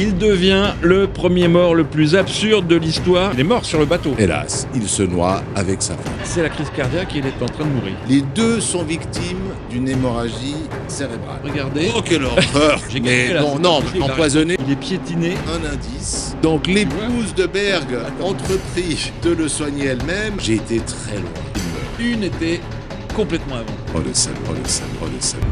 Il devient le premier mort le plus absurde de l'histoire. Il est mort sur le bateau. Hélas, il se noie avec sa femme. C'est la crise cardiaque et il est en train de mourir. Les deux sont victimes d'une hémorragie cérébrale. Regardez. Oh, quelle horreur! J'ai gagné, là, non, c'est empoisonné. Il est piétiné. Un indice. Donc l'épouse de Berg entreprit de le soigner elle-même. J'ai été très loin. Il meurt. Une était complètement avant. Oh le salaud, oh le salaud, oh le salaud.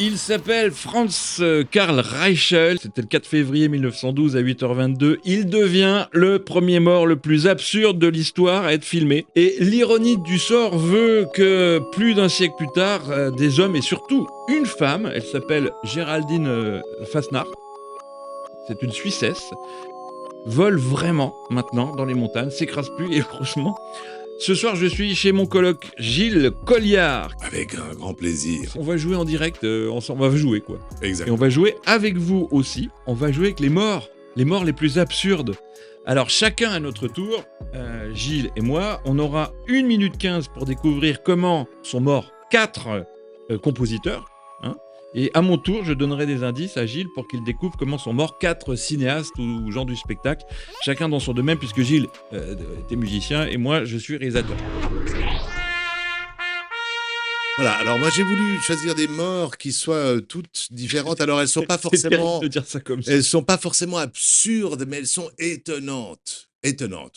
Il s'appelle Franz Karl Reichel, c'était le 4 février 1912 à 8h22. Il devient le premier mort le plus absurde de l'histoire à être filmé. Et l'ironie du sort veut que plus d'un siècle plus tard, des hommes et surtout une femme, elle s'appelle Géraldine Fasnach, c'est une Suissesse, vole vraiment maintenant dans les montagnes, s'écrase plus et franchement... Ce soir, je suis chez mon coloc Gilles Colliard. Avec un grand plaisir. On va jouer en direct ensemble, on va jouer quoi. Exact. Et on va jouer avec vous aussi. On va jouer avec les morts les plus absurdes. Alors chacun à notre tour, Gilles et moi, on aura 1 minute 15 pour découvrir comment sont morts 4 compositeurs. Hein, et à mon tour, je donnerai des indices à Gilles pour qu'il découvre comment sont morts 4 cinéastes ou gens du spectacle. Chacun dans son domaine, puisque Gilles était musicien et moi, je suis réalisateur. Voilà, alors moi j'ai voulu choisir des morts qui soient toutes différentes. Alors elles sont pas forcément, de dire ça comme ça. elles sont pas forcément absurdes, mais elles sont étonnantes,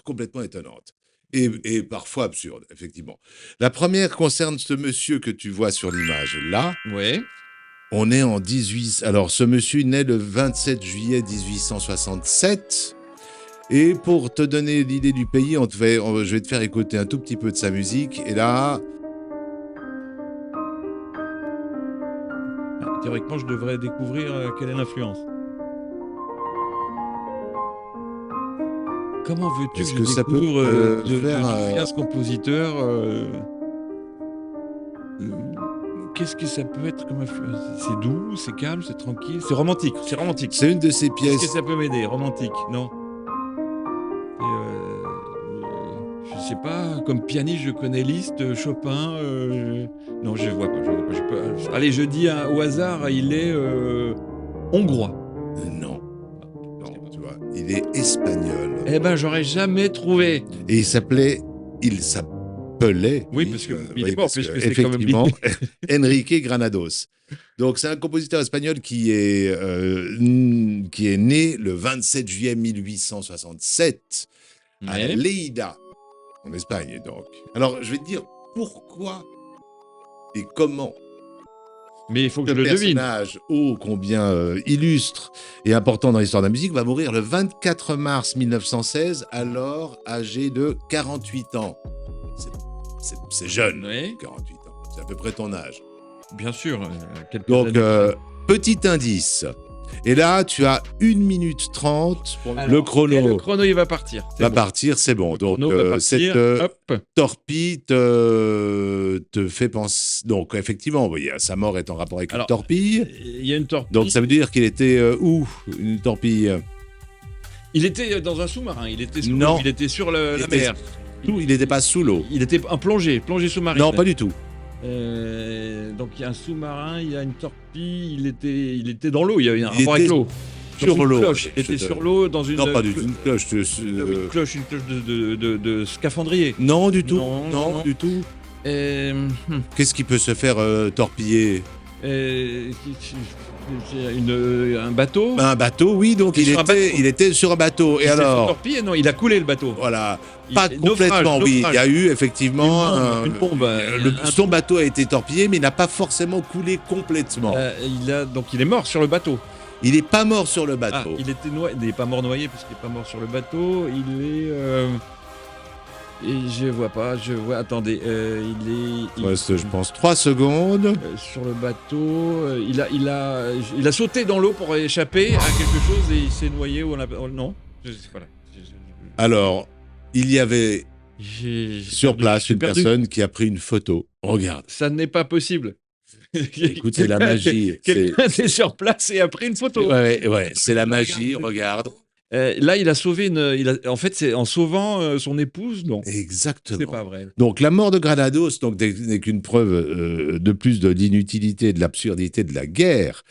complètement étonnantes, et parfois absurdes, effectivement. La première concerne ce monsieur que tu vois sur l'image là. Ouais. On est en 18... Alors, ce monsieur naît le 27 juillet 1867. Et pour te donner l'idée du pays, je vais te faire écouter un tout petit peu de sa musique. Et là... Théoriquement, je devrais découvrir quelle est l'influence. Comment veux-tu Est-ce que je que ça peut, découvre faire, ce compositeur Qu'est-ce que ça peut être comme influence? C'est doux, c'est calme, c'est tranquille, c'est romantique. C'est une de ses Est-ce pièces. que ça peut m'aider? Romantique, non? Je sais pas, comme pianiste, je connais Liszt, Chopin. Non, je vois pas. Allez, je dis au hasard, il est hongrois. Non, tu vois, il est espagnol. Eh ben, j'aurais jamais trouvé. Et il s'appelait... Oui, parce que il est mort, puisque c'est effectivement Enrique Granados. Donc c'est un compositeur espagnol qui est né le 27 juillet 1867 à Lleida, en Espagne donc. Alors je vais te dire pourquoi et comment. Mais il faut que je Ce le devine. personnage ô combien illustre et important dans l'histoire de la musique va mourir le 24 mars 1916, alors âgé de 48 ans. C'est jeune, Oui. 48 ans. C'est à peu près ton âge. Bien sûr. Donc, petit indice. Et là, tu as 1 minute 30. Alors, le chrono. Le chrono, il va partir. Va partir, c'est bon. Donc, cette torpille te fait penser... Donc, effectivement, oui, sa mort est en rapport avec une torpille. Il y a une torpille. Donc, ça veut dire qu'il était où, une torpille? Il était dans un sous-marin. Il était sur la mer. Il n'était pas sous l'eau. Il était un plongée sous-marine. Non, pas du tout. Donc il y a un sous-marin, il y a une torpille, il était dans l'eau, il y a un rapport avec l'eau. Sur l'eau. Cloche. Il était sur l'eau dans une. Non, pas du tout une cloche. Une cloche de scaphandrier. Non, du tout. Non, Non, non. du tout. Euh, Qu'est-ce qui peut se faire torpiller? euh, un bateau. Un bateau, oui, donc Il est sur un bateau. il était sur un bateau. Et Il s'est fait alors? torpiller, non, il a coulé le bateau. Voilà. Il- Pas naufrage, complètement, oui. naufrage. Il y a eu effectivement Une bombe, son bateau a été torpillé, mais il n'a pas forcément coulé complètement. Donc il est mort sur le bateau. Il n'est pas mort sur le Ah, bateau. il était noyé. Il n'est pas mort noyé parce qu'il n'est pas mort sur le bateau. Il est. Et je vois pas. Je vois. Attendez. Il Reste, je pense, 3 secondes. sur le bateau. Il a sauté dans l'eau pour échapper à quelque chose et il s'est noyé ou non. Voilà. Alors, il y avait J'ai sur perdu, place j'ai une perdu. personne qui a pris une photo. Regarde. Ça n'est pas possible. Écoute, c'est la magie. Quelqu'un était sur place et a pris une photo. Ouais, c'est la magie. Regarde. Là, il a sauvé en fait, c'est en sauvant son épouse. Non, Exactement. c'est pas vrai. Donc la mort de Granados n'est qu'une preuve de plus de l'inutilité et de l'absurdité de la guerre.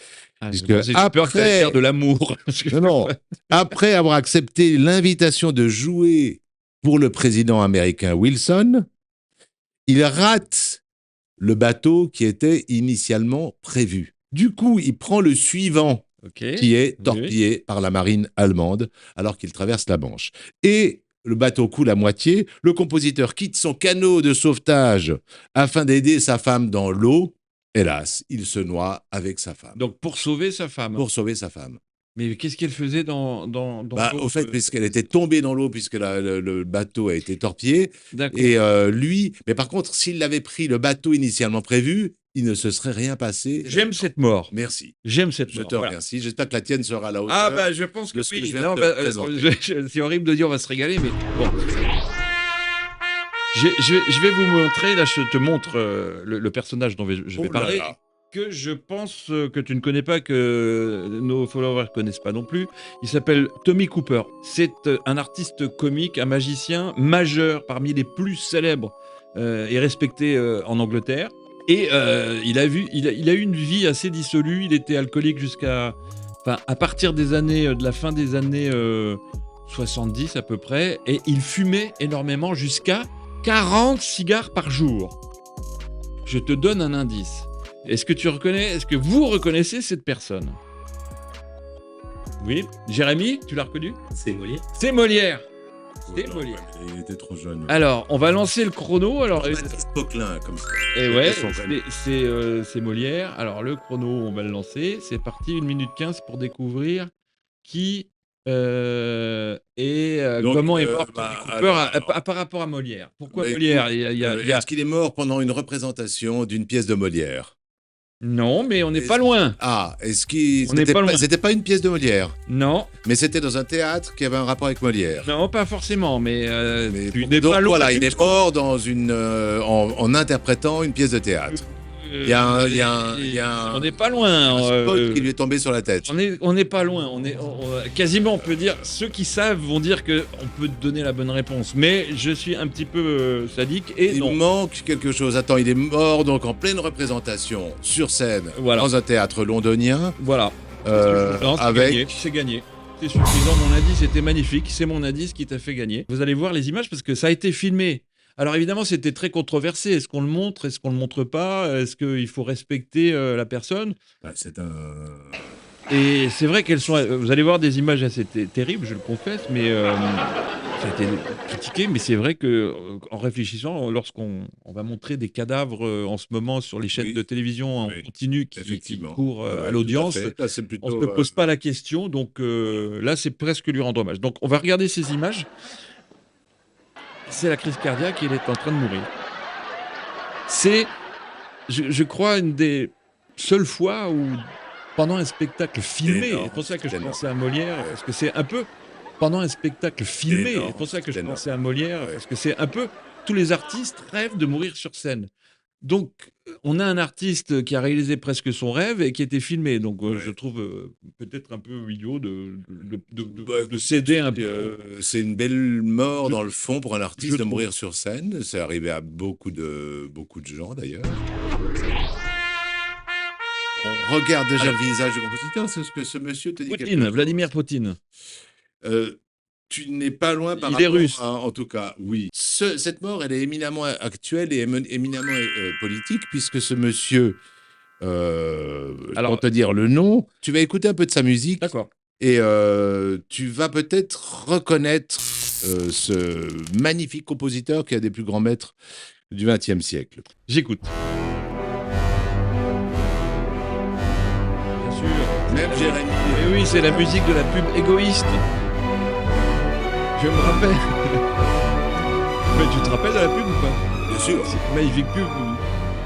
Puisque J'ai peur que ça ait l'air de l'amour. Non. Après avoir accepté l'invitation de jouer pour le président américain Wilson, il rate le bateau qui était initialement prévu. Du coup, il prend le suivant Ok. qui est Oui. torpillé par la marine allemande alors qu'il traverse la Manche. Et le bateau coule à moitié, le compositeur quitte son canot de sauvetage afin d'aider sa femme dans l'eau. Hélas, il se noie avec sa femme. Donc pour sauver sa femme. Pour sauver sa femme. Mais qu'est-ce qu'elle faisait dans l'eau Au fait, puisqu'elle était tombée dans l'eau, puisque le bateau a été torpillé, D'accord. et lui, mais par contre, s'il avait pris le bateau initialement prévu, il ne se serait rien passé. J'aime cette mort. Merci. J'aime cette Je mort. te Voilà. remercie. J'espère que la tienne sera à la hauteur. Ah bah je pense que de ce que oui. je viens Non, de te présenter. c'est horrible de dire on va se régaler, mais bon. Je vais vous montrer, là je te montre le personnage dont je vais Oh là parler, là. que je pense que tu ne connais pas, que nos followers ne connaissent pas non plus. Il s'appelle Tommy Cooper. C'est un artiste comique, un magicien majeur parmi les plus célèbres et respectés en Angleterre. Et il a eu une vie assez dissolue. Il était alcoolique à partir des années, de la fin des années 70 à peu près. Et il fumait énormément jusqu'à 40 cigares par jour. Je te donne un indice. Est-ce que vous reconnaissez cette personne? Oui. Jérémy, tu l'as reconnu? C'est Molière. C'est Molière. Oh C'est non, Molière. Il était trop jeune. Alors, on va lancer le chrono. Alors, Baptiste Poquelin, comme ça. et ouais, Son prénom. c'est Molière. Alors, le chrono, on va le lancer. C'est parti, 1 minute 15 pour découvrir qui Donc, comment est mort Tommy Cooper alors, par rapport à Molière. Pourquoi bah, Molière? Il y a- Est-ce qu'il est mort pendant une représentation d'une pièce de Molière? Non, mais on n'est pas loin. Ah, est-ce qu'il... On n'est pas loin. C'était pas une pièce de Molière, Non, mais c'était dans un théâtre qui avait un rapport avec Molière. non, pas forcément, mais, Mais tu bon, n'es donc pas loin. voilà, il est mort dans en interprétant une pièce de théâtre. Il y a un On n'est pas loin. spot qui lui est tombé sur la tête. On n'est pas loin. Quasiment, on peut dire. Ceux qui savent vont dire que on peut te donner la bonne réponse. Mais je suis un petit peu sadique et Il non. manque quelque chose. Attends, il est mort donc en pleine représentation sur scène Voilà. dans un théâtre londonien Voilà. Non, c'est avec gagné. C'est gagné. C'est suffisant. Mon indice était magnifique. C'est mon indice qui t'a fait gagner. Vous allez voir les images parce que ça a été filmé. Alors évidemment, c'était très controversé. Est-ce qu'on le montre? Est-ce qu'on le montre pas? Est-ce qu'il faut respecter la personne? c'est un Et c'est vrai qu'elles sont. Vous allez voir des images assez terribles, je le confesse, mais ça a été critiqué. Mais c'est vrai que, en réfléchissant, lorsqu'on va montrer des cadavres en ce moment sur les chaînes Oui. de télévision en Oui. continu qui effectivement courent Ouais, à tout l'audience, fait. Là, c'est on plutôt ne se pose pas la question. Donc là, c'est presque lui rendre hommage. Donc on va regarder ces images. C'est la crise cardiaque et il est en train de mourir. C'est, je crois, une des seules fois où, pendant un spectacle filmé, Énorme, c'est pour ça que je énorme. pensais à Molière, parce que c'est un peu, pendant un spectacle filmé, Énorme, c'est pour ça que je énorme. pensais à Molière, Ouais. parce que c'est un peu, tous les artistes rêvent de mourir sur scène. Donc, on a un artiste qui a réalisé presque son rêve et qui était filmé. Donc, Ouais. je trouve peut-être un peu idiot de Bah, céder un peu. c'est une belle mort Je- dans le fond pour un artiste je de trouve. mourir sur scène. C'est arrivé à beaucoup de gens d'ailleurs. On regarde déjà Alors, le visage du compositeur, c'est ce que ce monsieur te dit quelque Poutine, chose. Vladimir Poutine. Tu n'es pas loin par Il est rapport russe. en tout cas, oui. Cette mort, elle est éminemment actuelle et éminemment politique, puisque ce monsieur, Alors, pour te dire le nom, tu vas écouter un peu de sa musique d'accord. et tu vas peut-être reconnaître ce magnifique compositeur qui est un des plus grands maîtres du XXe siècle. J'écoute. Bien sûr. Même Jérémy. Mais oui, c'est la musique de la pub égoïste. Je me rappelle. Mais tu te rappelles de la pub ou pas? Bien sûr. C'est une magnifique pub.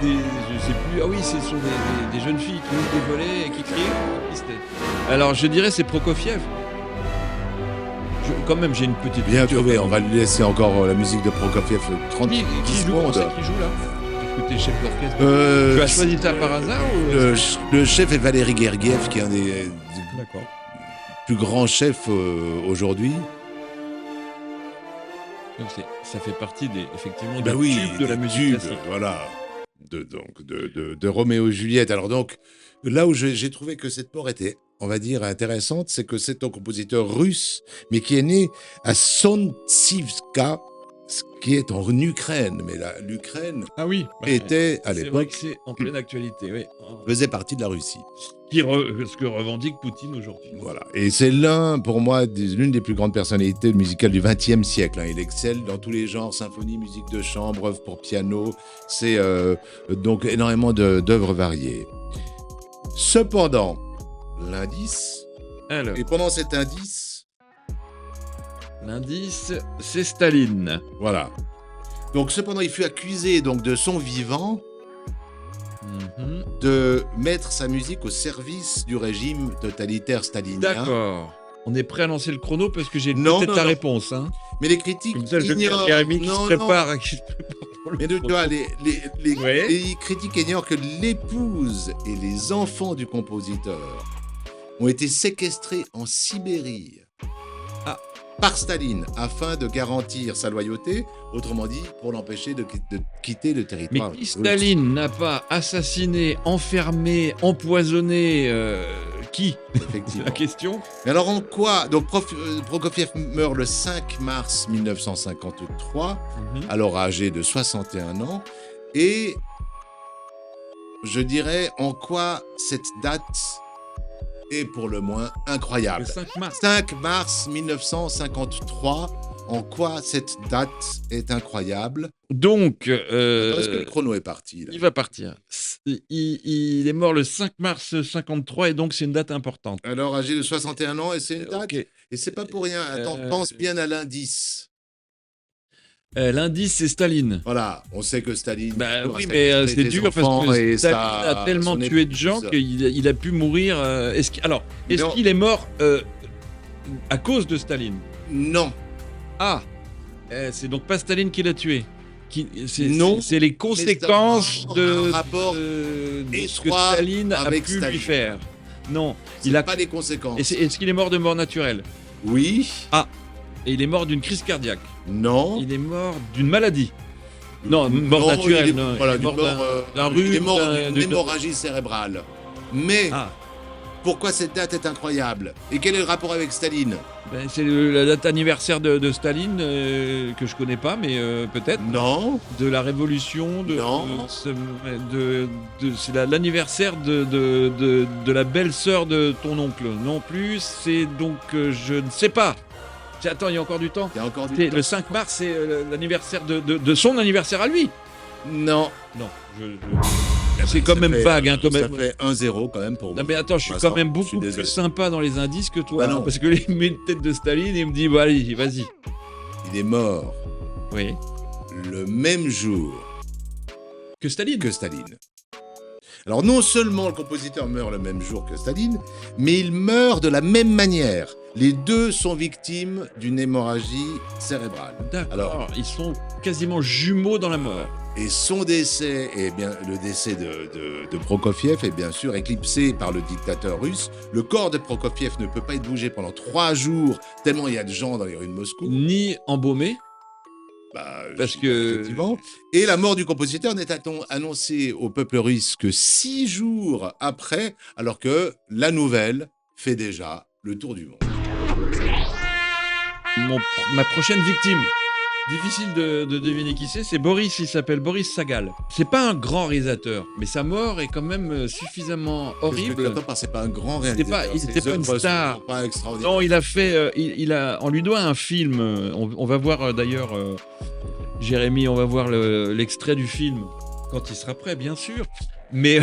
Je sais plus. Ah oui, ce sont des jeunes filles qui ouvrent des volets et qui crient. Alors, je dirais c'est Prokofiev. Quand même, j'ai une petite. Bien culture. trouvé, on va lui laisser encore la musique de Prokofiev 30 Qui 10 joue, on sait secondes. qui joue là? Écoutez, chef d'orchestre. Tu as choisi ça par hasard ou... le chef est Valéry Gergiev, qui est un des D'accord. plus grands chefs aujourd'hui. Donc ça fait partie effectivement Ben des oui, tubes de la des musique tubes, classique. voilà, de Roméo et Juliette. Alors donc, là où j'ai trouvé que cette mort était, on va dire, intéressante, c'est que c'est un compositeur russe, mais qui est né à Sontsivka, ce qui est en Ukraine. Mais l'Ukraine Ah oui. était, à C'est vrai l'époque, que c'est en pleine actualité, oui. faisait partie de la Russie. Ce que revendique Poutine aujourd'hui. Voilà. Et c'est pour moi, l'une des plus grandes personnalités musicales du XXe siècle. Il excelle dans tous les genres, symphonie, musique de chambre, œuvre pour piano. C'est donc énormément d'œuvres variées. Cependant, l'indice, Alors, et pendant cet indice, l'indice, c'est Staline. voilà. Donc cependant, il fut accusé donc de son vivant Mhm. de mettre sa musique au service du régime totalitaire stalinien. D'accord. On est prêt à lancer le chrono parce que j'ai Non, peut-être non, la non. réponse. Hein. Mais les critiques Comme ça, je ignorent. Jérémy qui se Non, prépare. non. Qui se prépare pour le Mais tu chrono. vois, les Ouais. critiques ignorent que l'épouse et les enfants du compositeur ont été séquestrés en Sibérie par Staline afin de garantir sa loyauté, autrement dit, pour l'empêcher de quitter le Mais territoire. qui Staline n'a pas assassiné, enfermé, empoisonné qui? C'est Effectivement. la question. Mais alors en quoi donc Prokofiev meurt le 5 mars 1953, alors âgé de 61 ans, et je dirais en quoi cette date est pour le moins incroyable. Le 5 mars. 5 mars 1953, en quoi cette date est incroyable. Donc, Est-ce que le chrono est parti là? il va partir. Il est mort le 5 mars 53 et donc c'est une date importante. Alors âgé de 61 ans, et c'est une date, Ok. et c'est pas pour rien. Attends, pense bien à l'indice. L'indice, c'est Staline. Voilà, on sait que Staline. Bah a oui, mais séquestré c'est des dur parce enfants que et Staline sa- a tellement son tué de gens épouse. qu'il a pu mourir. Est-ce Non. qu'il est mort à cause de Staline? Non, Ah, c'est donc pas Staline qui l'a tué. Non, C'est les conséquences ça a de, un rapport de ce que étroit Staline a avec pu lui Staline. faire. Non, c'est il a. pas les conséquences. Est-ce qu'il est mort de mort naturelle? Oui, Et il est mort d'une crise cardiaque. non. Il est mort d'une maladie. Non, mort naturelle. Il est, non, voilà, il est mort d'un il est rhume, mort d'un- d'une hémorragie cérébrale. Mais Ah, pourquoi cette date est incroyable? Et quel est le rapport avec Staline? ben, c'est la date anniversaire de Staline que je connais pas, mais peut-être Non, de la révolution. Non. C'est l'anniversaire de la belle-sœur de ton oncle. Non plus, c'est donc je ne sais pas. Attends, il y a encore du temps. il y a encore du C'est temps. le 5 mars, c'est l'anniversaire de son anniversaire à lui. Non. Non, c'est quand Ça même fait- vague, hein, quand Ça même. fait 1-0 quand même pour Non vous. mais attends, je suis Vincent, quand même je beaucoup suis plus désolé. sympa dans les indices que toi, Bah non. hein, parce que il met une tête de Staline et il me dit, bon allez, vas-y. Il est mort Oui. le même jour Que Staline. que Staline. Alors non seulement le compositeur meurt le même jour que Staline, mais il meurt de la même manière. Les deux sont victimes d'une hémorragie cérébrale. D'accord. Alors- Ils sont quasiment jumeaux dans la mort. Et son décès, et bien le décès de Prokofiev est bien sûr éclipsé par le dictateur russe. Le corps de Prokofiev ne peut pas être bougé pendant 3 jours, tellement il y a de gens dans les rues de Moscou. Ni embaumé. Parce que... Effectivement. Et la mort du compositeur n'est annoncée au peuple russe que 6 jours après, alors que la nouvelle fait déjà le tour du monde. Ma prochaine victime, difficile de deviner qui c'est Boris, il s'appelle Boris Sagal. C'est pas un grand réalisateur, mais sa mort est quand même suffisamment horrible. C'est pas un grand réalisateur. Il n'était pas une star. Pas extraordinaire. Non, il a fait, on lui doit un film. On va voir d'ailleurs, Jérémy, on va voir l'extrait du film quand il sera prêt, bien sûr. Mais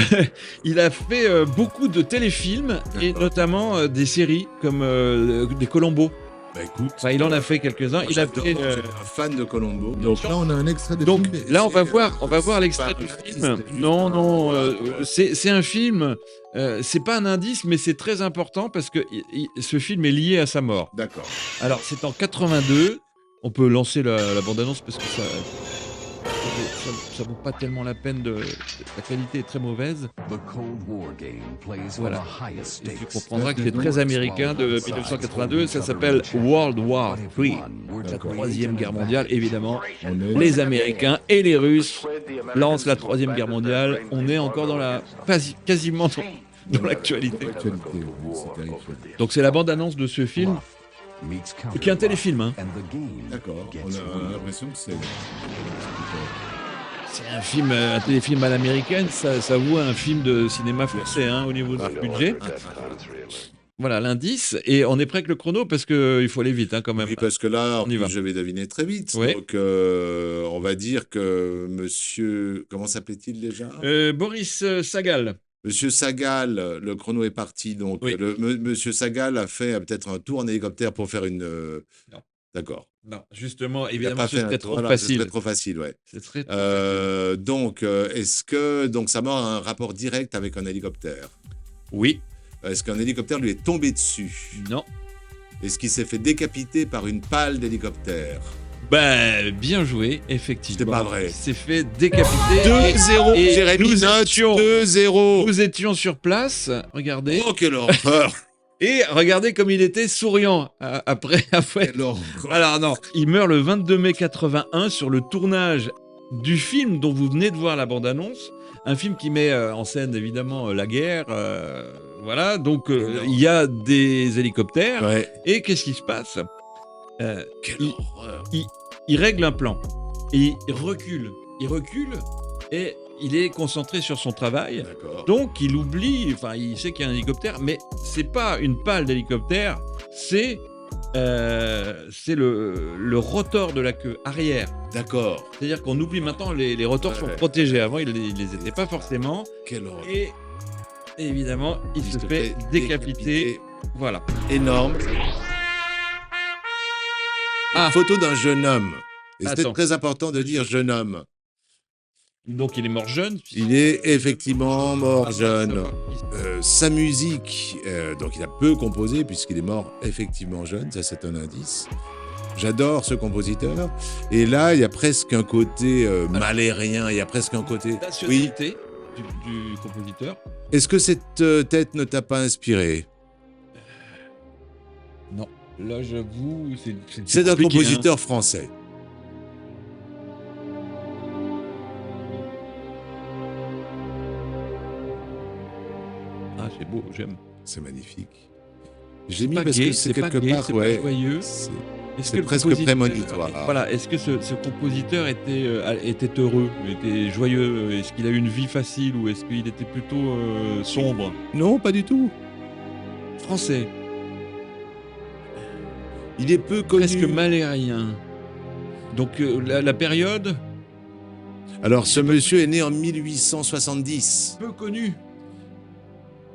il a fait beaucoup de téléfilms et notamment des séries comme des Colombo. Écoute, il en a fait quelques-uns. Il a fait un fan de Colombo. Donc là, on a un extrait de film. Donc là, on va voir l'extrait du film. Non, c'est un film. C'est pas un indice, mais c'est très important parce que ce film est lié à sa mort. D'accord. Alors, c'est en 82. On peut lancer la bande-annonce parce que ça vaut pas tellement la peine. La qualité est très mauvaise. Voilà. Et tu comprendras que c'est très américain de 1982. Ça s'appelle World War III. La Troisième Guerre mondiale, évidemment. Les Américains et les Russes lancent la Troisième Guerre mondiale. On est encore quasiment dans l'actualité. Donc c'est la bande-annonce de ce film. Qui est un téléfilm, hein. D'accord. On a l'impression que c'est un téléfilm à l'américaine. Ça vaut un film de cinéma français, hein, au niveau du budget. Voilà l'indice. Et on est prêt avec le chrono parce qu'il faut aller vite, hein, quand même. Oui, parce que là, on y va. Je vais deviner très vite. Ouais. Donc, on va dire que monsieur... Comment s'appelait-il déjà Boris Sagal. Monsieur Sagal, le chrono est parti. Donc, Oui. Monsieur Sagal a fait peut-être un tour en hélicoptère pour faire une... Non. D'accord. Non, justement, évidemment, ce serait trop facile. Ce serait trop facile, ouais. Ce serait trop facile. Donc, est-ce que sa mort a un rapport direct avec un hélicoptère? Oui. Est-ce qu'un hélicoptère lui est tombé dessus? Non. Est-ce qu'il s'est fait décapiter par une pale d'hélicoptère? Bien joué, effectivement. C'est pas vrai. Il s'est fait décapiter. 2-0, Jérémy note 2-0. Nous étions sur place, regardez. Oh, quelle horreur. Et regardez comme il était souriant après. Alors non, il meurt le 22 mai 81 sur le tournage du film dont vous venez de voir la bande-annonce. Un film qui met en scène évidemment la guerre. Voilà, donc il y a des hélicoptères. Ouais. Et qu'est-ce qui se passe? Quelle horreur. Il règle un plan. Et il recule. Et il est concentré sur son travail. D'accord. Donc il oublie, il sait qu'il y a un hélicoptère, mais c'est pas une pale d'hélicoptère, c'est le rotor de la queue arrière. D'accord. C'est-à-dire qu'on oublie maintenant, les rotors sont protégés. Avant, ils les étaient pas forcément. Quelle horreur. Et évidemment, il se fait décapiter. Voilà. Énorme. Photo d'un jeune homme. Et c'était très important de dire jeune homme. Donc il est mort jeune. Il est effectivement mort jeune. Sa musique, donc il a peu composé puisqu'il est mort effectivement jeune, ça c'est un indice. J'adore ce compositeur. Et là, il y a presque un côté malérien, il y a presque un côté... Nationalité du compositeur. Est-ce que cette tête ne t'a pas inspiré? Non. Là, j'avoue, c'est un compositeur français. Ah, c'est beau, j'aime. C'est magnifique. J'ai mis parce que c'est quelque part, c'est joyeux. C'est presque prémonitoire. Voilà, est-ce que ce compositeur était heureux, était joyeux? Est-ce qu'il a eu une vie facile ou est-ce qu'il était plutôt sombre? Non, pas du tout. Français. Il est peu connu. Presque malérien. Donc la période? Alors ce monsieur est né en 1870. Peu connu.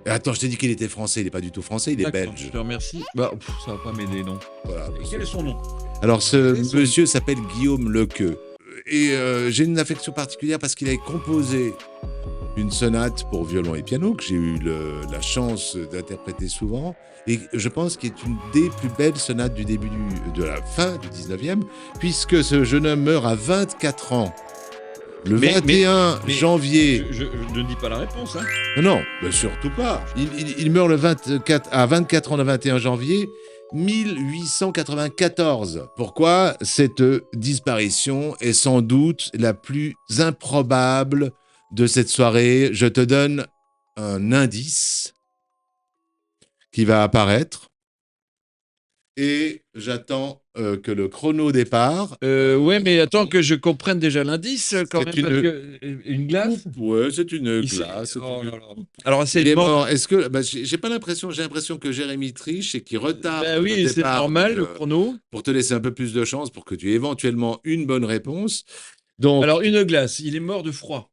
Attends, je t'ai dit qu'il était français, il n'est pas du tout français, il est belge. Je te remercie. Ça va pas m'aider, non. Voilà. Quel est son nom? Alors ce monsieur s'appelle Guillaume Lequeux. Et j'ai une affection particulière parce qu'il a composé une sonate pour violon et piano que j'ai eu la chance d'interpréter souvent. Et je pense qu'il est une des plus belles sonates du début de la fin du 19e, puisque ce jeune homme meurt à 24 ans. Le 21 janvier... Je ne dis pas la réponse, hein. Non, surtout pas. Il meurt à 24 ans le 21 janvier, 1894. Pourquoi cette disparition est sans doute la plus improbable de cette soirée? Je te donne un indice qui va apparaître et j'attends que le chrono départ. Ouais, mais attends que je comprenne déjà l'indice quand même. C'est Parce que, une glace. Ouais, c'est une Il s'est- glace. Oh là là. Alors c'est Il est mort. mort. Est-ce que j'ai pas l'impression, j'ai l'impression que Jérémy triche et qu'il retarde Ben oui, le c'est départ normal le chrono. pour te laisser un peu plus de chance pour que tu aies éventuellement une bonne réponse. Donc, Alors une glace, il est mort de froid.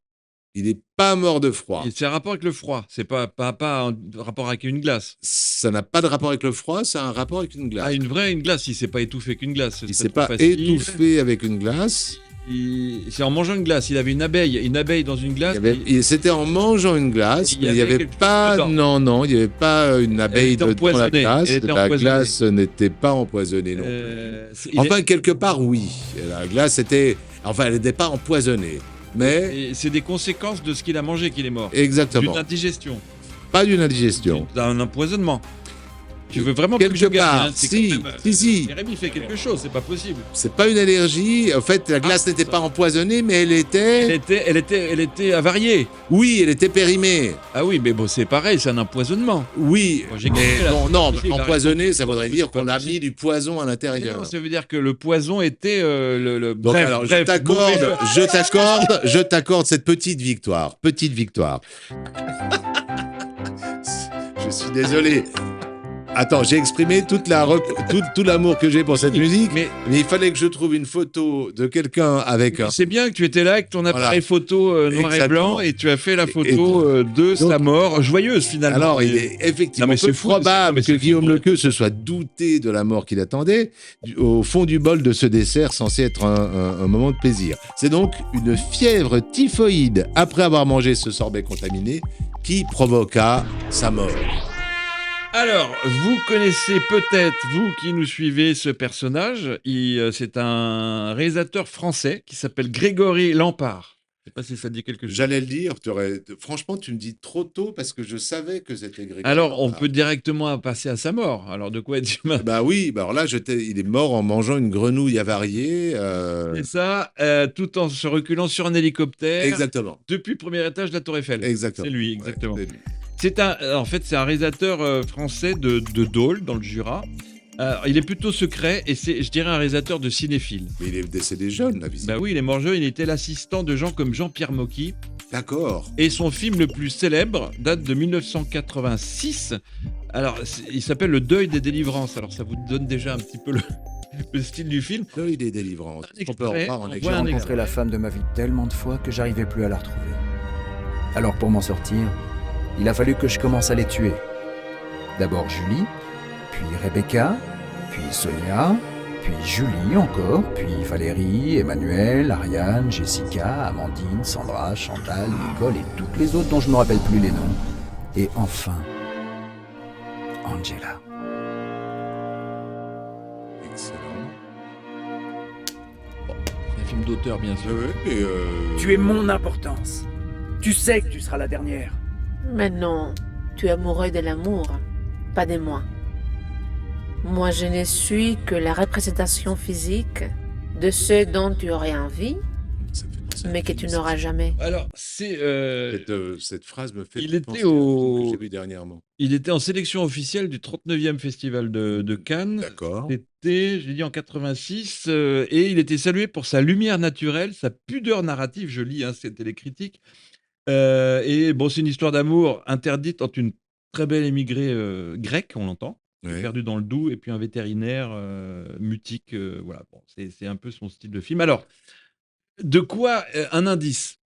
il n'est pas mort de froid. Et c'est un rapport avec le froid. C'est pas un rapport avec une glace. Ça n'a pas de rapport avec le froid, ça a un rapport avec une glace. Ah, une glace. Il s'est pas étouffé qu'une glace. Il C'est s'est trop pas facile. étouffé avec une glace. C'est en mangeant une glace. Il avait une abeille dans une glace. C'était en mangeant une glace, Il y mais il n'y avait avait quelque pas. chose Non, il n'y avait pas une abeille était dans la empoisonnée. glace. Elle était La empoisonnée. glace n'était pas empoisonnée non. Enfin, quelque part, oui. La glace était. Enfin, elle n'était pas empoisonnée. Mais. Et c'est des conséquences de ce qu'il a mangé qu'il est mort. Exactement. D'une indigestion. Pas d'une indigestion. D'un empoisonnement. Tu veux vraiment que je Quelque gagne, part, hein, c'est si, quand même, si. Jérémy fait quelque chose, c'est pas possible. C'est pas une allergie. En fait, la glace n'était pas empoisonnée, mais elle était. Elle était avariée. Oui, elle était périmée. Ah oui, mais bon, c'est pareil, c'est un empoisonnement. Oui, Moi, j'ai mais compris, là. non, Il a empoisonnée, ça voudrait dire C'est pas qu'on a possible. mis du poison à Mais l'intérieur. non, ça veut dire que le poison était le Donc bref, alors, bref, mauvais. je t'accorde cette petite victoire. Petite victoire. Je suis désolé. Attends, j'ai exprimé tout l'amour que j'ai pour cette musique, Mais mais il fallait que je trouve une photo de quelqu'un avec un... c'est bien que tu étais là avec ton appareil photo noir et Exactement. blanc et tu as fait la photo de sa mort joyeuse finalement. Alors, il Et- est effectivement Non, mais peu c'est fou, probable c'est que fou. Guillaume Lequeux se soit douté de la mort qu'il attendait au fond du bol de ce dessert censé être un moment de plaisir. C'est donc une fièvre typhoïde après avoir mangé ce sorbet contaminé qui provoqua sa mort. Alors, vous connaissez peut-être, vous qui nous suivez, ce personnage. C'est un réalisateur français qui s'appelle Grégory Lampard. Je sais pas si ça dit quelque chose. J'allais le dire, franchement, tu me dis trop tôt parce que je savais que c'était Grégory. Alors, on Lampard. peut directement passer à sa mort. Alors, de quoi est-il Bah oui, bah alors là, il est mort en mangeant une grenouille avariée. C'est ça, tout en se reculant sur un hélicoptère Exactement. depuis le premier étage de la Tour Eiffel. Exactement. C'est lui, exactement. Ouais, c'est lui. En fait, c'est un réalisateur français de Dole, dans le Jura. Il est plutôt secret et c'est, je dirais, un réalisateur de cinéphile. Mais il est décédé jeune, la visite. Bah oui, il est mort jeune, il était l'assistant de gens comme Jean-Pierre Mocky. D'accord. Et son film le plus célèbre date de 1986. Alors, il s'appelle Le Deuil des délivrances. Alors, ça vous donne déjà un petit peu le style du film. Là, il est délivrant. On peut en extrait, voir en on voit exemple. un J'ai rencontré la femme de ma vie tellement de fois que j'arrivais plus à la retrouver. Alors pour m'en sortir, il a fallu que je commence à les tuer. D'abord Julie, puis Rebecca, puis Sonia, puis Julie encore, puis Valérie, Emmanuel, Ariane, Jessica, Amandine, Sandra, Chantal, Nicole et toutes les autres dont je ne me rappelle plus les noms. Et enfin, Angela. Excellent. C'est un film d'auteur, bien sûr. Tu es mon importance. Tu sais que tu seras la dernière. Mais non, tu es amoureux de l'amour, pas de moi. Moi, je ne suis que la représentation physique de ce dont tu aurais envie, Ça fait penser à un mais que film, tu ça. n'auras jamais. Alors, c'est... Cette phrase me fait Il était penser à un film au- que j'ai vu dernièrement. Il était en sélection officielle du 39e Festival de Cannes. D'accord. C'était, je l'ai dit, en 86, et il était salué pour sa lumière naturelle, sa pudeur narrative, je lis, hein, c'était les critiques. Et bon, c'est une histoire d'amour interdite entre une très belle émigrée grecque, on l'entend, Ouais. perdue dans le Doubs, et puis un vétérinaire mutique. Voilà, bon, c'est un peu son style de film. Alors, de quoi, un indice,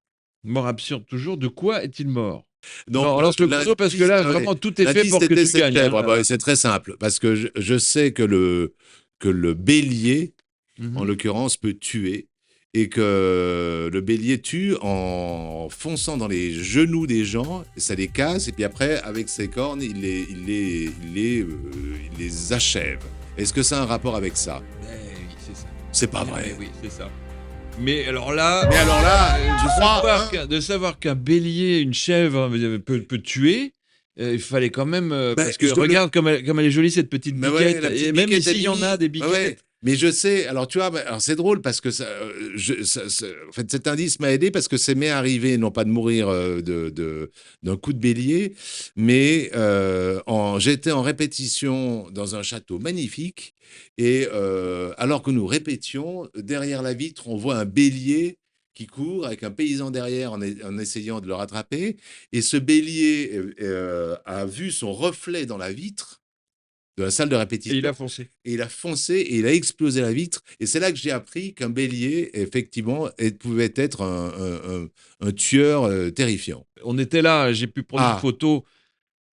mort absurde toujours, de quoi est-il mort? Donc, Alors, lance le chrono parce que là, vraiment, tout est fait pour que tu gagnes. chèvre. Hein. Bah, c'est très simple, parce que je sais que le bélier, Mhm. en l'occurrence, peut tuer, et que le bélier tue en fonçant dans les genoux des gens, et ça les casse, et puis après, avec ses cornes, il les achève. Est-ce que ça a un rapport avec ça? Oui, c'est ça. C'est pas vrai. Oui, c'est ça. Mais alors là, Mais alors là, tu crois, hein de savoir qu'un bélier, une chèvre peut tuer, Il fallait quand même parce que je te le- regarde comme elle est jolie cette petite Mais ouais, biquette. la petite Et même biquette ici, il y en a Alimi. des Ouais, biquettes. ouais. Mais je sais, alors tu vois, alors c'est drôle parce que en fait, cet indice m'a aidé parce que c'est m'est arrivé, non pas de mourir d'un coup de bélier, mais j'étais en répétition dans un château magnifique et alors que nous répétions, derrière la vitre, on voit un bélier qui court avec un paysan derrière en essayant de le rattraper. Et ce bélier a vu son reflet dans la vitre de la salle de Et répétition. il a foncé. Et il a foncé et il a explosé la vitre. Et c'est là que j'ai appris qu'un bélier, effectivement, pouvait être un tueur terrifiant. On était là, j'ai pu prendre Ah. une photo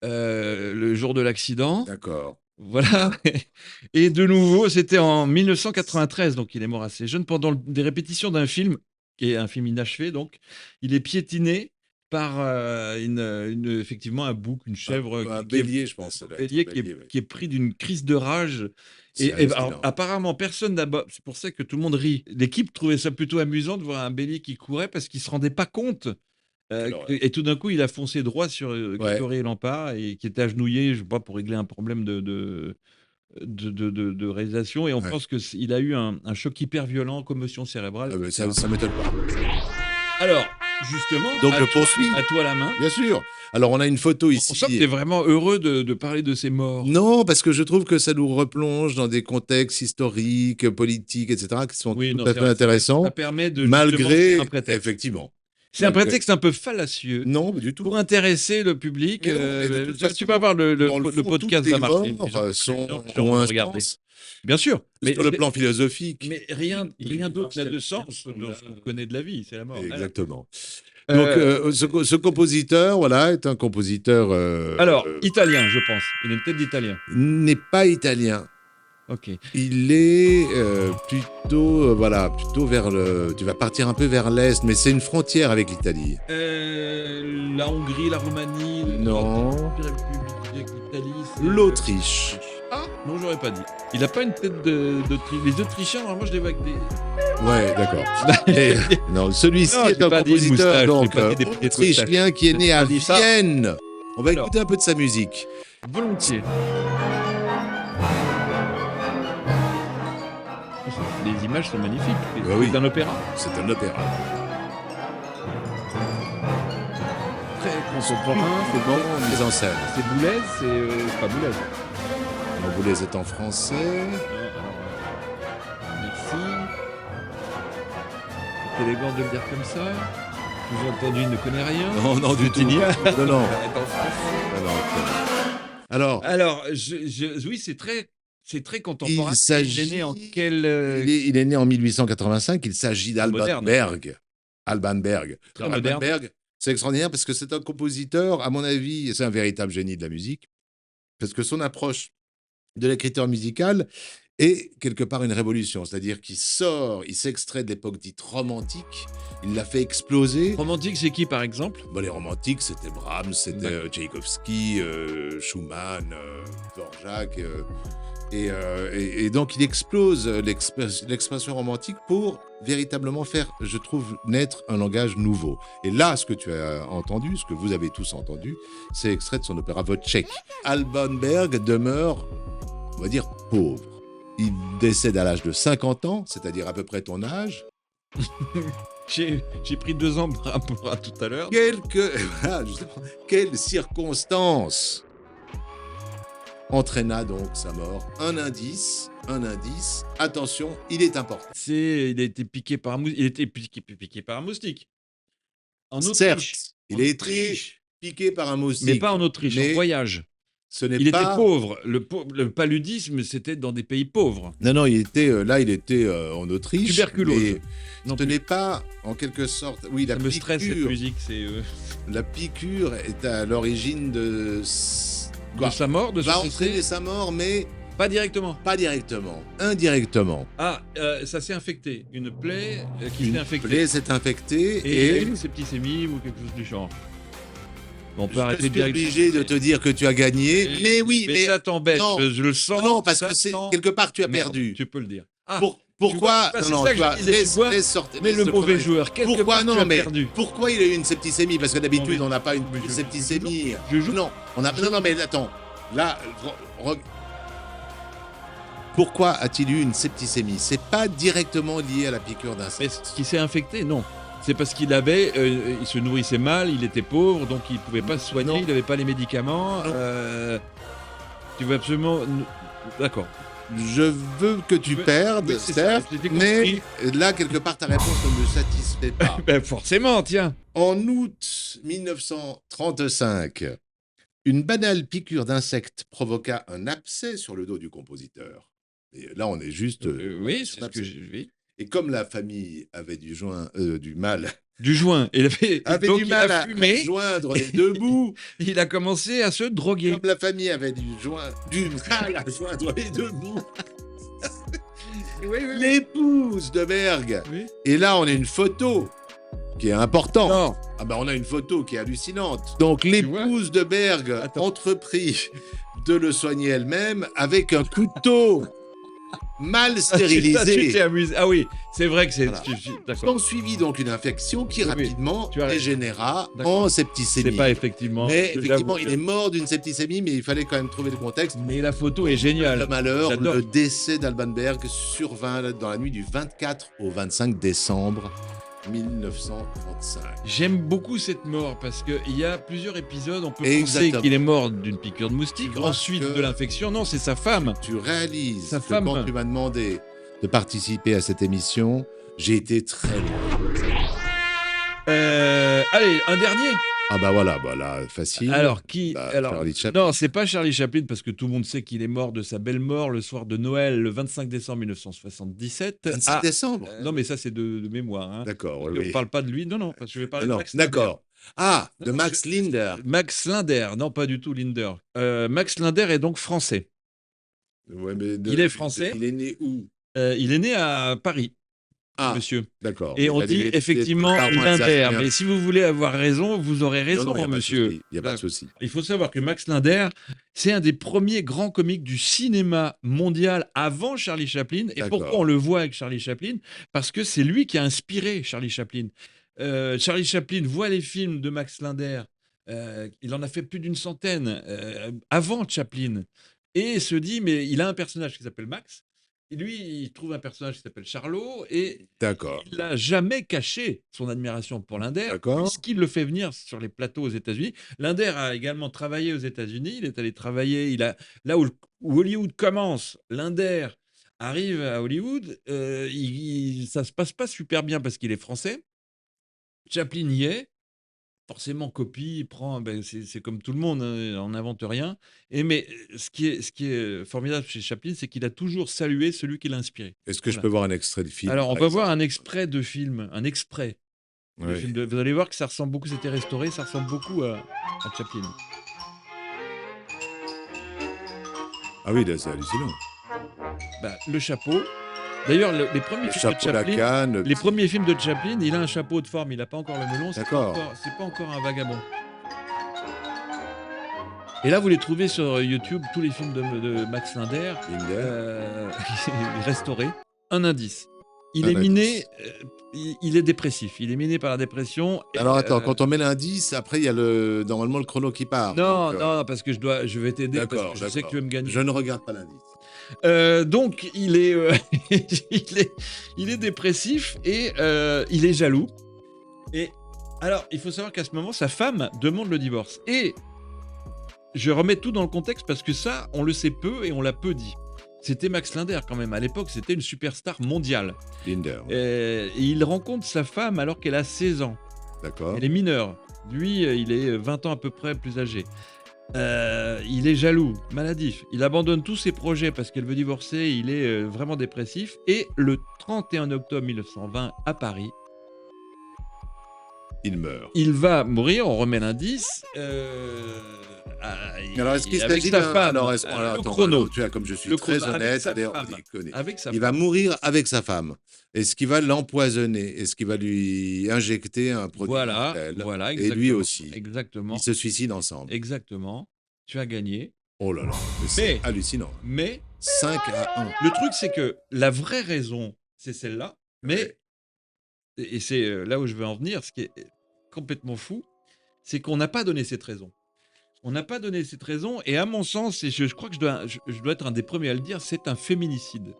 le jour de l'accident. D'accord. Voilà. Et de nouveau, c'était en 1993, donc il est mort assez jeune, pendant des répétitions d'un film, qui est un film inachevé, donc il est piétiné par effectivement un bouc, une chèvre. Un qui est- bélier, je pense. un bélier qui est pris d'une crise de rage. C'est Et hallucinant. alors, apparemment, personne d'abord, c'est pour ça que tout le monde rit. L'équipe trouvait ça plutôt amusant de voir un bélier qui courait parce qu'il se rendait pas compte. Quelle horreur. Et tout d'un coup, il a foncé droit sur Grégory Lampard et qui était agenouillé, je sais pas, pour régler un problème de réalisation. Et on Ouais. pense qu'il a eu un choc hyper violent, commotion cérébrale. Ah, mais ça m'étonne pas. Alors, justement, Donc, à je toi- poursuis. à toi la main. Bien sûr. Alors, on a une photo On ici. sent que tu es vraiment heureux de parler de ces morts. Non, parce que je trouve que ça nous replonge dans des contextes historiques, politiques, etc., qui sont Oui, tout non, à c'est fait vrai, intéressants, Ça permet de malgré, justement, c'est un prétexte. effectivement. C'est un malgré- prétexte un peu fallacieux Non, du tout. pour intéresser le public. Mais non, mais de toute Tu vas voir le Dans le fond, podcast toutes va les marcher. morts, Les gens- sont, les gens ont vont un regarder. sens. Bien sûr. Sur le plan philosophique. Mais rien d'autre n'a de sens dans ce qu'on connaît de la vie, c'est la mort. Exactement. Euh, Donc, ce compositeur, voilà, est un compositeur. Alors, italien, je pense. Il a une tête d'italien. N'est pas italien. Ok. Il est plutôt, voilà, plutôt vers le. Tu vas partir un peu vers l'est, mais c'est une frontière avec l'Italie. La Hongrie, la Roumanie, Non. la République d'Italie. c'est- L'Autriche. Ah, non, j'aurais pas dit. Il a pas une tête d'Autriche. Les Autrichiens, normalement, je les vois avec des. Ouais, d'accord. Et- non, celui-ci Non, est j'ai un pas dit une compositeur moustache, donc j'ai pas dit des petites autrichien qui est né à J'ai pas dit ça. Vienne. On va Alors. écouter un peu de sa musique. Volontiers. Les images sont magnifiques. Bah oui. C'est un opéra. C'est un opéra. Très contemporain. C'est bon, mise en scène. C'est Boulez, c'est pas Boulez. On vous les est en français. Merci. C'est élégant de le dire comme ça. Vous entendu, il ne connaît rien. Non, non, du tout. Tinian. Non, non. Arrête en France. Alors, Alors, oui, c'est très contemporain. il s'agit. Il est né en quel Il est né en 1885. Il s'agit d'Alban Moderne. Berg. Alban Berg. Très Alors, Alban moderne. Berg, c'est extraordinaire parce que c'est un compositeur, à mon avis, c'est un véritable génie de la musique. Parce que son approche de l'écriture musicale est quelque part une révolution. C'est-à-dire qu'il il s'extrait de l'époque dite romantique, il l'a fait exploser. romantique, c'est qui par exemple? Bon, les romantiques, c'était Brahms, c'était Tchaïkovski, Schumann, Dvorak. Et donc, il explose l'expression romantique pour véritablement faire, je trouve, naître un langage nouveau. Et là, ce que tu as entendu, ce que vous avez tous entendu, c'est extrait de son opéra Wojciech. Alban Berg demeure, on va dire, pauvre. Il décède à l'âge de 50 ans, c'est-à-dire à peu près ton âge. J'ai pris 2 ans par rapport à tout à l'heure. Voilà, justement, quelles circonstances entraîna donc sa mort? Un indice, attention, il est important. Il a été piqué par un moustique. Il était piqué par un moustique. En Autriche. Certes, il En est Autriche. piqué par un moustique. Mais pas en Autriche, Mais en voyage. Ce n'est Il pas... était pauvre. Le paludisme, c'était dans des pays pauvres. Non, il était en Autriche. Tuberculose. Mais Non ce plus. n'est pas, en quelque sorte... Oui, Ça me stresse cette piqûre. musique. C'est La piqûre est à l'origine de... de sa mort, de va son entraîner décès. sa mort, mais Pas directement. pas directement, indirectement. Ah, ça s'est infecté. Une plaie qui s'est Une infectée. plaie s'est infectée Et il a et... eu une septicémie ou quelque chose du genre. On peut Je arrêter de suis dire. obligé de te dire que tu as gagné, mais oui, mais ça t'embête. non. Je le sens. non, parce ça que c'est sent- quelque part tu as Merde, perdu. Tu peux le dire. Ah, Pour Pourquoi Tu vois, c'est non, ça tu que je vois, disais, tu laisse, vois, laisse sortir. Mais laisse le le mauvais premier. joueur, quelque Pourquoi part, tu non, as mais perdu. pourquoi il a eu une septicémie? Parce que d'habitude, Non, on n'a pas une mais septicémie. je joue. Non, on a. Non, non, mais attends. Là, pourquoi a-t-il eu une septicémie? C'est pas directement lié à la piqûre Mais d'insecte. ce qui s'est infecté, non. C'est parce qu'il il se nourrissait mal, il était pauvre, donc il pouvait pas se soigner, Non. il n'avait pas les médicaments. Non. Tu veux absolument. D'accord. Je veux que tu Oui, perdes, oui, c'est ça, certes, j'ai mais compris. là, quelque part, ta réponse ne me satisfait pas. Ben forcément, tiens. En août 1935, une banale piqûre d'insecte provoqua un abcès sur le dos du compositeur. Et là, on est juste Oui, sur c'est ce l'abcès. que j'ai vu. Et comme la famille avait du mal, Du joint. avait Donc du il mal a à fumé, joindre les deux bouts, il a commencé à se droguer. comme la famille avait du mal à joindre les deux bouts, l'épouse de Berg. Oui. Et là, on a une photo qui est importante. Non. Ah ben, on a une photo qui est hallucinante. Donc, vois l'épouse de Berg Attends. entreprit de le soigner elle-même avec un couteau mal Ça, tu stérilisé. t'es amusé. Ah oui, c'est vrai que c'est. Voilà. D'accord. S'en suivit donc une infection qui Oui, rapidement tu as raison. dégénéra D'accord. en C'est septicémie. pas effectivement. Mais j'avoue effectivement, que- il est mort d'une septicémie, mais il fallait quand même trouver le contexte. Mais la photo est Le géniale. malheur, J'adore. le décès d'Alban Berg survint dans la nuit du 24 au 25 décembre 1935. J'aime beaucoup cette mort parce qu'il y a plusieurs épisodes. On peut Exactement. penser qu'il est mort d'une piqûre de moustique, Tu vois ensuite que- de l'infection. Non, c'est sa femme. Tu réalises Sa que femme. quand tu m'as demandé de participer à cette émission, j'ai été très loin. Allez, un dernier. Ah bah voilà, facile. Alors, qui Bah, alors, Charlie Chaplin. non, c'est pas Charlie Chaplin parce que tout le monde sait qu'il est mort de sa belle mort le soir de Noël, le 25 décembre 1977. 25 Ah, décembre. non, mais ça, c'est de mémoire. Hein. D'accord, On oui. ne parle pas de lui. Non, non, parce que je vais parler de Non, Max Linder. d'accord. Ah, de Non, Max Linder. Max Linder, non, pas du tout Linder. Max Linder est donc français. Ouais, mais Il est français. Il est né où? Il est né à Paris, Ah, monsieur. d'accord. Et on Il a dit des- effectivement pardon, Linder. alsacien. Mais si vous voulez avoir raison, vous aurez Non, raison, non, y a pas de monsieur. souci, il n'y a pas de souci. Il faut savoir que Max Linder, c'est un des premiers grands comiques du cinéma mondial avant Charlie Chaplin. Et D'accord. pourquoi on le voit avec Charlie Chaplin? Parce que c'est lui qui a inspiré Charlie Chaplin. Charlie Chaplin voit les films de Max Linder. Il en a fait plus d'une centaine avant Chaplin. Et se dit, mais il a un personnage qui s'appelle Max. Et lui, il trouve un personnage qui s'appelle Charlot. Et D'accord. il n'a jamais caché son admiration pour Linder, D'accord. puisqu'il le fait venir sur les plateaux aux États-Unis. Linder a également travaillé aux États-Unis. Il est allé travailler. Là où Hollywood commence, Linder arrive à Hollywood. Ça se passe pas super bien parce qu'il est français. Chaplin y est. Forcément, copie, il prend. C'est comme tout le monde, hein, on n'invente rien. Mais ce qui est formidable chez Chaplin, c'est qu'il a toujours salué celui qui l'a inspiré. Est-ce que je Voilà. peux voir un extrait de film? Alors, on par va exemple voir un extrait de film, un extrait. de Oui. film vous allez voir que ça ressemble beaucoup, c'était restauré, ça ressemble beaucoup à Chaplin. Ah oui, là, c'est hallucinant. Le chapeau. D'ailleurs, les premiers Le films de chapeau, la Chaplin, canne. les premiers films de Chaplin, il a un chapeau de forme, il n'a pas encore le melon, D'accord. c'est pas encore un vagabond. Et là, vous les trouvez sur YouTube, tous les films de Max Linder, Linder. restaurés. Un indice. Il Un est miné, indice. il est dépressif, il est miné par la dépression. et, Alors attends, quand on met l'indice, après il y a normalement le chrono qui part. Non, Donc, non, parce que je vais t'aider, parce D'accord, que je sais que d'accord. tu veux me gagner. Je ne regarde pas l'indice. Donc il est, il est dépressif et il est jaloux. Et alors, il faut savoir qu'à ce moment, sa femme demande le divorce. Et je remets tout dans le contexte parce que ça, on le sait peu et on l'a peu dit. C'était Max Linder quand même. À l'époque, c'était une superstar mondiale. Linder, Et il rencontre sa femme alors qu'elle a 16 ans. d'accord. Elle est mineure. Lui, il est 20 ans à peu près plus âgé. Il est jaloux, maladif. Il abandonne tous ses projets parce qu'elle veut divorcer. Il est vraiment dépressif. Et le 31 octobre 1920, à Paris, Il meurt. il va mourir. On remet l'indice. Alors est-ce qu'il avec s'agit sa d'un... femme, Alors, le attends, chrono. alors, tu vois, comme je suis Le très chrono, avec honnête, sa allez, on femme. déconne. Avec sa Il va mourir avec sa femme. Est-ce qu'il va l'empoisonner? Est-ce qu'il va lui injecter un produit mortel? Voilà, Et lui exactement. aussi. Exactement. Ils se suicident ensemble. Exactement. Tu as gagné. Oh là là, mais c'est Mais- hallucinant. Mais 5-1. le truc, c'est que la vraie raison c'est celle-là. Mais, et c'est là où je veux en venir, ce qui est complètement fou, c'est qu'on n'a pas donné cette raison. On n'a pas donné cette raison, et à mon sens, et je crois que je dois être un des premiers à le dire, c'est un féminicide.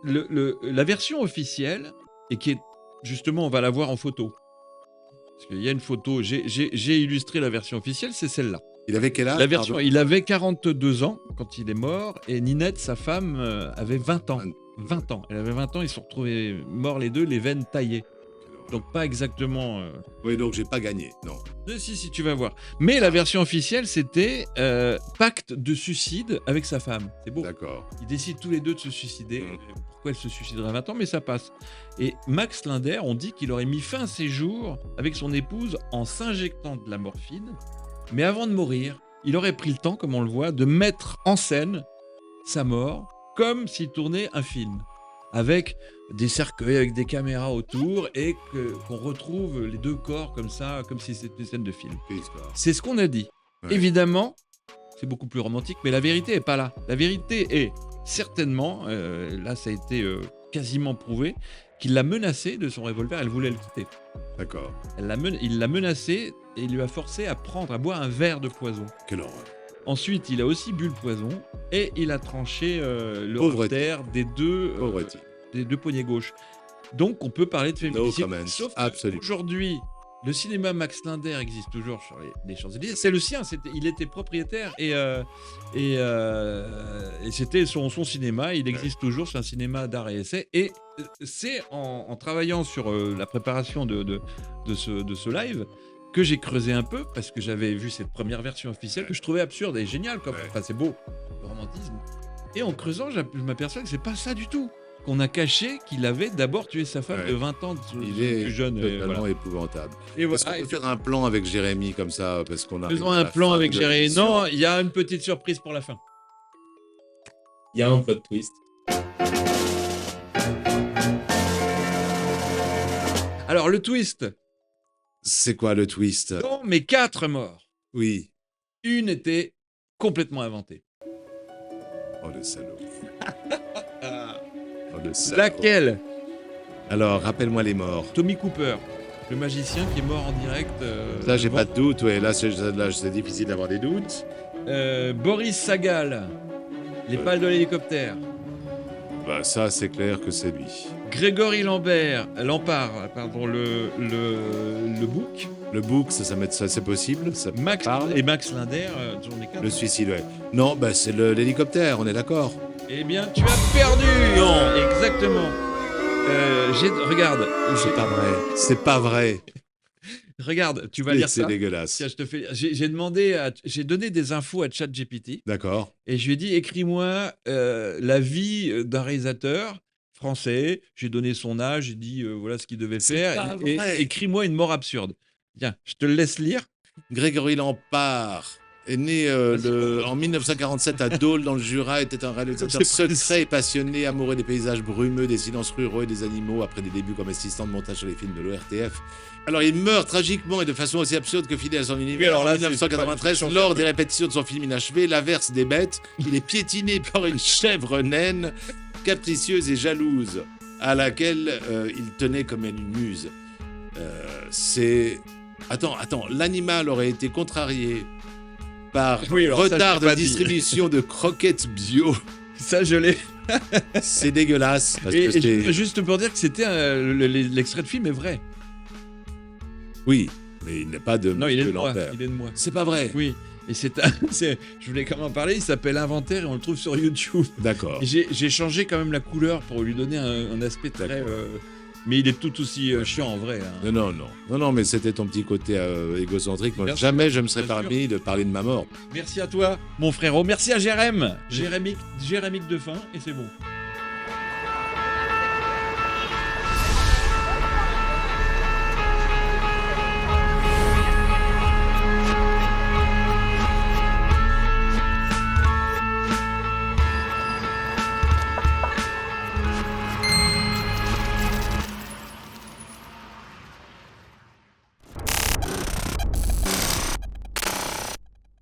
La version officielle, et qui est, justement, on va la voir en photo. Parce qu'il y a une photo, j'ai illustré la version officielle, c'est celle-là. Il avait quel âge? La version, il avait 42 ans quand il est mort, et Ninette, sa femme, avait 20 ans. 20 ans. Elle avait 20 ans, ils se sont retrouvés morts les deux, les veines taillées. Donc pas exactement... Oui, donc j'ai pas gagné, non. Si, tu vas voir. Mais la version officielle, c'était pacte de suicide avec sa femme. C'est beau. D'accord. Ils décident tous les deux de se suicider. Pourquoi elle se suiciderait à 20 ans? Mais ça passe. Et Max Linder, on dit qu'il aurait mis fin à ses jours avec son épouse en s'injectant de la morphine. Mais avant de mourir, il aurait pris le temps, comme on le voit, de mettre en scène sa mort comme s'il tournait un film. Avec des cercueils, avec des caméras autour, et qu'on retrouve les deux corps comme ça, comme si c'était une scène de film. C'est ce qu'on a dit. Ouais. Évidemment, c'est beaucoup plus romantique, mais la vérité n'est pas là. La vérité est certainement, là ça a été quasiment prouvé, qu'il l'a menacé de son revolver, elle voulait le quitter. D'accord. Il l'a menacé et il lui a forcé à boire un verre de poison. Quelle horreur. Ensuite, il a aussi bu le poison et il a tranché le Pauvreté. artère des deux poignets gauche. Donc, on peut parler de féminicide. No comments. Sauf Absolument. qu'aujourd'hui, le cinéma Max Linder existe toujours sur les Champs-Élysées. C'est le sien. Il était propriétaire et c'était son cinéma. Il existe toujours. C'est un cinéma d'art et essai. Et c'est en travaillant sur la préparation de ce live que j'ai creusé un peu, parce que j'avais vu cette première version officielle que je trouvais absurde et géniale. Enfin, c'est beau, le romantisme. Et en creusant, je m'aperçois que c'est pas ça du tout. Qu'on a caché qu'il avait d'abord tué sa femme de 20 ans Il est plus jeune. totalement épouvantable. Et Est-ce voilà. qu'on peut faire un plan avec Jérémy comme ça, parce qu'on a Faisons un plan avec Jérémy. Non, il y a une petite surprise pour la fin. Il y a un plot twist. Alors, le twist. C'est quoi le twist? Non, mais 4 morts. Oui. Une était complètement inventée. Oh le salaud. Oh le salaud. Laquelle? Alors, rappelle-moi les morts. Tommy Cooper, le magicien qui est mort en direct. Là, j'ai pas de doute, ouais. Là, c'est difficile d'avoir des doutes. Boris Sagal, les pales de l'hélicoptère. Bah, ça, c'est clair que c'est lui. Grégory Lampard, pardon, le bouc. Le bouc, ça c'est possible. Ça Max parle. et Max Linder, j'en ai 4. Le suicide, ouais. Non, bah, c'est l'hélicoptère, on est d'accord. Eh bien, tu as perdu. Non, exactement. Regarde. C'est pas vrai. C'est pas vrai. Regarde, tu vas lire ça. C'est dégueulasse. Tiens, j'ai donné des infos à ChatGPT D'accord. et je lui ai dit écris-moi la vie d'un réalisateur français. J'ai donné son âge, j'ai dit voilà ce qu'il devait faire et écris-moi une mort absurde. Tiens, je te le laisse lire. Grégory Lampard est né en 1947 à Dole dans le Jura, était un réalisateur secret et passionné, amoureux des paysages brumeux, des silences ruraux et des animaux, après des débuts comme assistant de montage sur les films de l'ORTF. Alors il meurt tragiquement et de façon aussi absurde que fidèle à son univers. Oui, alors là, en 1993, lors des répétitions de son film inachevé, L'averse des bêtes, il est piétiné par une chèvre naine, capricieuse et jalouse, à laquelle il tenait comme une muse. Attends, l'animal aurait été contrarié par retard de distribution de croquettes bio. Ça, je l'ai. C'est dégueulasse. Parce Et que juste pour dire que c'était l'extrait de film est vrai. Oui, mais il n'est pas de Non, il est de moi. Lampert. Il est de moi. C'est pas vrai. Oui. Et je voulais quand même en parler. Il s'appelle Inventaire et on le trouve sur YouTube. D'accord. Et j'ai changé quand même la couleur pour lui donner un aspect très. Mais il est tout aussi chiant en vrai. Hein. Non, mais c'était ton petit côté égocentrique. Moi, Bien jamais je me serais bien sûr. permis de parler de ma mort. Merci à toi, mon frérot. Merci à Jérémy. Jérémy de fin et c'est bon.